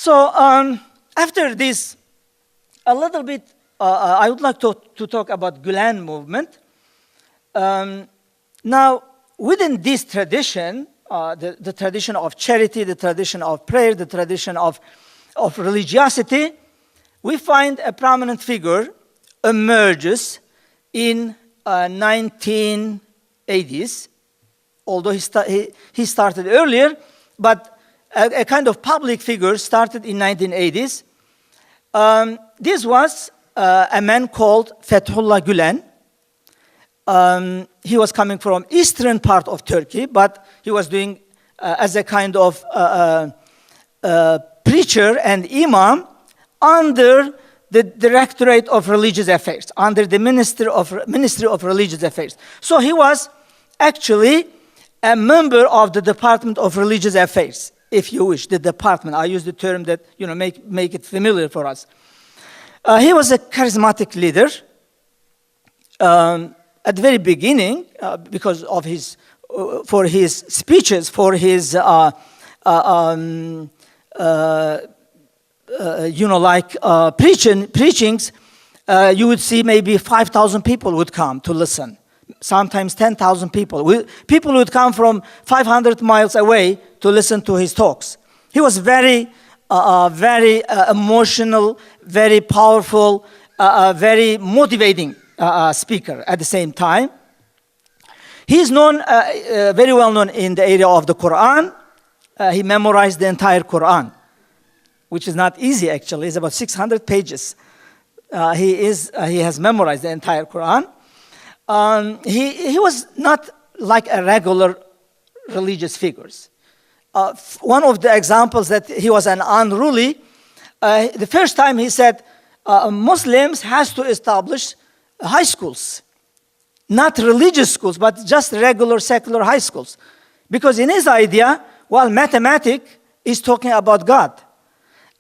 So after this, a little bit, I would like to talk about Gülen movement. Now, within this tradition, the tradition of charity, the tradition of prayer, the tradition of religiosity, we find a prominent figure emerges in 1980s, although he started earlier, but a kind of public figure started in 1980s. This was a man called Fethullah Gülen. He was coming from eastern part of Turkey, but he was doing as a kind of preacher and imam under the Directorate of Religious Affairs, under the Ministry of Religious Affairs. So he was actually a member of the Department of Religious Affairs, if you wish, the department. I use the term that, make it familiar for us. He was a charismatic leader. At the very beginning, because of for his speeches, for his, preachings, you would see maybe 5,000 people would come to listen. Sometimes 10,000 people. People would come from 500 miles away to listen to his talks. He was very emotional, very powerful, very motivating speaker at the same time. He is known, very well known in the area of the Quran. He memorized the entire Quran, which is not easy actually. It's about 600 pages. He has memorized the entire Quran. He was not like a regular religious figures. One of the examples that he was an unruly, the first time he said, Muslims has to establish high schools, not religious schools, but just regular secular high schools. Because in his idea, well, mathematics is talking about God.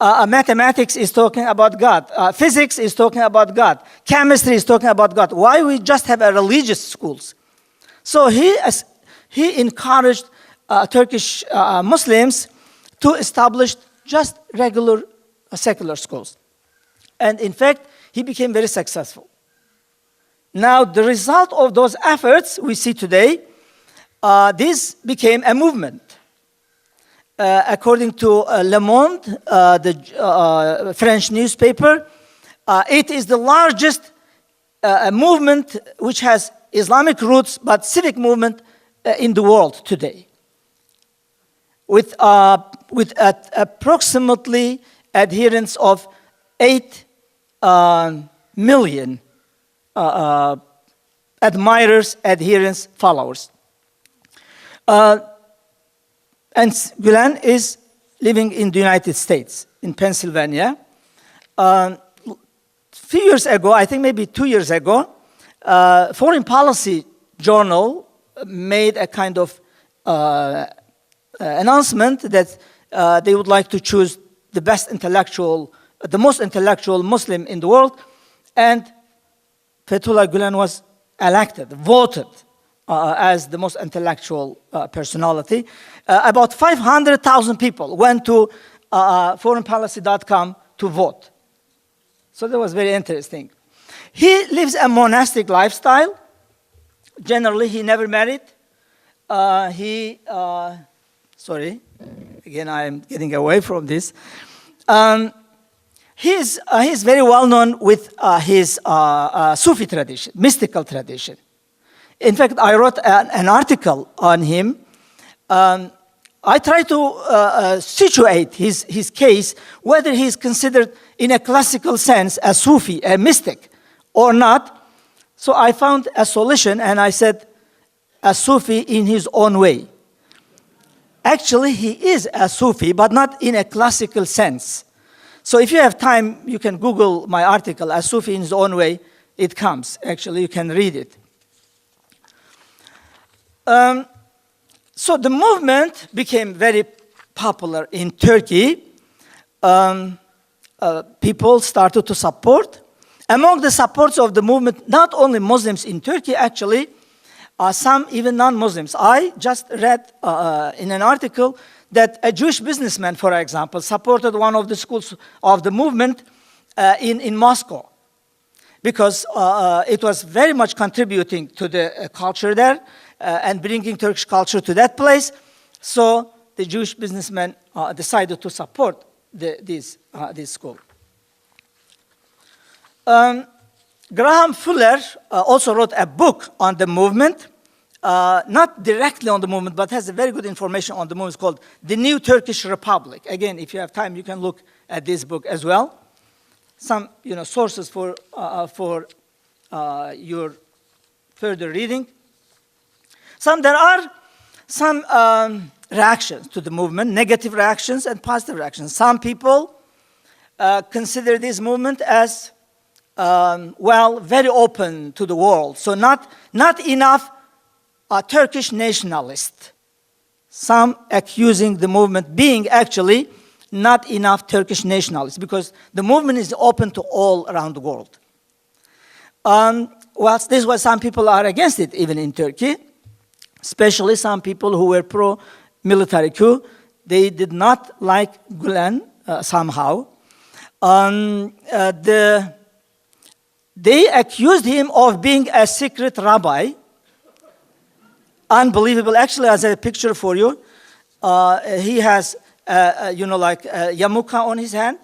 Mathematics is talking about God. Physics is talking about God. Chemistry is talking about God. Why we just have a religious schools? So he encouraged Turkish Muslims to establish just regular secular schools. And in fact, he became very successful. Now, the result of those efforts we see today, this became a movement. According to Le Monde, the French newspaper, it is the largest movement which has Islamic roots, but civic movement in the world today. With approximately adherents of 8 million admirers, adherents, followers. And Gülen is living in the United States, in Pennsylvania. Few years ago, I think maybe 2 years ago, Foreign Policy Journal made a kind of announcement that they would like to choose the best intellectual, the most intellectual Muslim in the world, and Fethullah Gülen was elected, voted as the most intellectual personality. About 500,000 people went to foreignpolicy.com to vote. So that was very interesting. He lives a monastic lifestyle. Generally, he never married. Sorry, again, I'm getting away from this. He's very well known with his Sufi tradition, mystical tradition. In fact, I wrote an article on him. I try to situate his case, whether he's considered in a classical sense a Sufi, a mystic, or not. So I found a solution, and I said, a Sufi in his own way. Actually, he is a Sufi, but not in a classical sense. So if you have time, you can Google my article, A Sufi in His Own Way. It comes. Actually, you can read it. So the movement became very popular in Turkey. People started to support. Among the supporters of the movement, not only Muslims in Turkey, actually, some even non-Muslims. I just read in an article that a Jewish businessman, for example, supported one of the schools of the movement in Moscow, because it was very much contributing to the culture there and bringing Turkish culture to that place. So the Jewish businessman decided to support this school. Graham Fuller also wrote a book on the movement, not directly on the movement, but has a very good information on the movement. It's called The New Turkish Republic. Again, if you have time, you can look at this book as well. Some sources for your further reading. There are some reactions to the movement, negative reactions and positive reactions. Some people consider this movement as very open to the world. So not enough Turkish nationalist. Some accusing the movement being actually not enough Turkish nationalists, because the movement is open to all around the world. This is why some people are against it, even in Turkey, especially some people who were pro-military coup. They did not like Gülen somehow. They accused him of being a secret rabbi. Unbelievable. Actually, as a picture for you, he has yarmulke on his hand.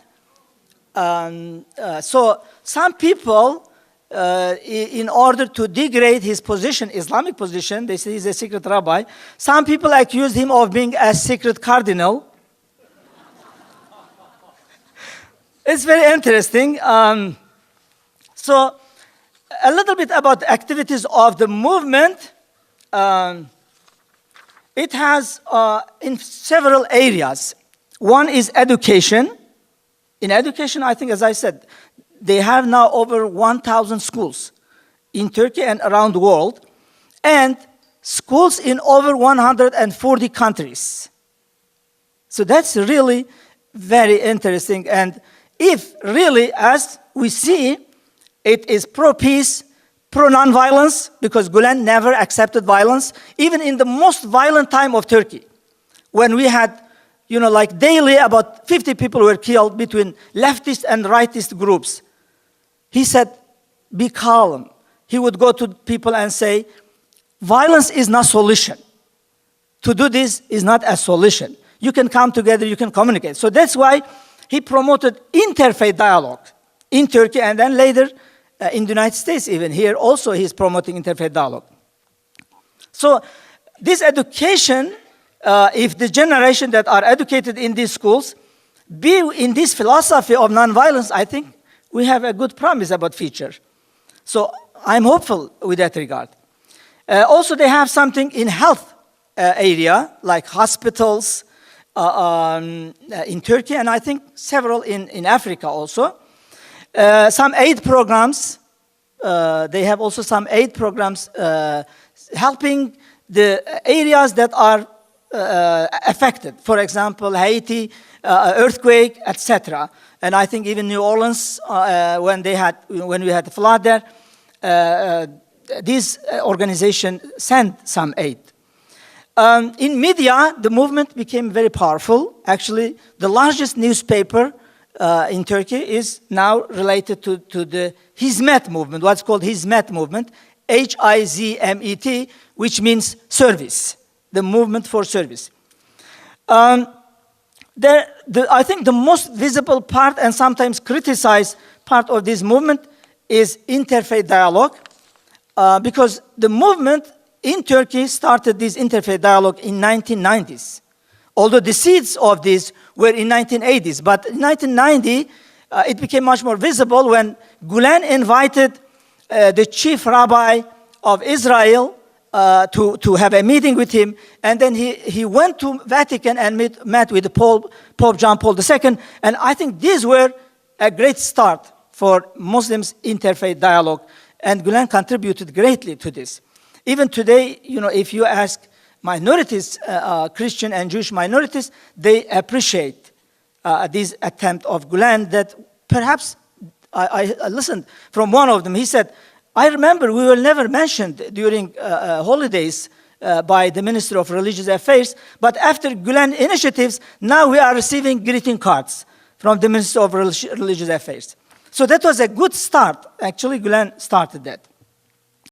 So some people, in order to degrade his position, Islamic position, they say he's a secret rabbi. Some people accused him of being a secret cardinal. It's very interesting. So a little bit about the activities of the movement. It has in several areas. One is education. In education, I think, as I said, they have now over 1,000 schools in Turkey and around the world, and schools in over 140 countries. So that's really very interesting. And if really, as we see, it is pro-peace, pro-nonviolence, because Gülen never accepted violence, even in the most violent time of Turkey, when we had, daily about 50 people were killed between leftist and rightist groups. He said, be calm. He would go to people and say, violence is not solution. To do this is not a solution. You can come together, you can communicate. So that's why he promoted interfaith dialogue in Turkey, and then later in the United States, even here also he's promoting interfaith dialogue. So this education, if the generation that are educated in these schools be in this philosophy of nonviolence, I think we have a good promise about future. So I'm hopeful with that regard. Also, they have something in health area, like hospitals in Turkey, and I think several in Africa also. Some aid programs. They have also some aid programs helping the areas that are affected. For example, Haiti, earthquake, etc. And I think even New Orleans, when we had the flood there, this organization sent some aid. In media, the movement became very powerful. Actually, the largest newspaper in Turkey is now related to the Hizmet movement, what's called Hizmet movement, Hizmet, which means service, the movement for service. I think the most visible part and sometimes criticized part of this movement is interfaith dialogue, because the movement in Turkey started this interfaith dialogue in 1990s. Although the seeds of this were in 1980s, but in 1990, it became much more visible when Gülen invited the chief rabbi of Israel to have a meeting with him, and then he went to Vatican and met with Pope John Paul II, and I think these were a great start for Muslims' interfaith dialogue, and Gülen contributed greatly to this. Even today, if you ask minorities, Christian and Jewish minorities, they appreciate this attempt of Gülen that perhaps, I listened from one of them, he said, I remember we were never mentioned during holidays by the Ministry of Religious Affairs. But after Gülen initiatives, now we are receiving greeting cards from the Ministry of Religious Affairs. So that was a good start. Actually, Gülen started that.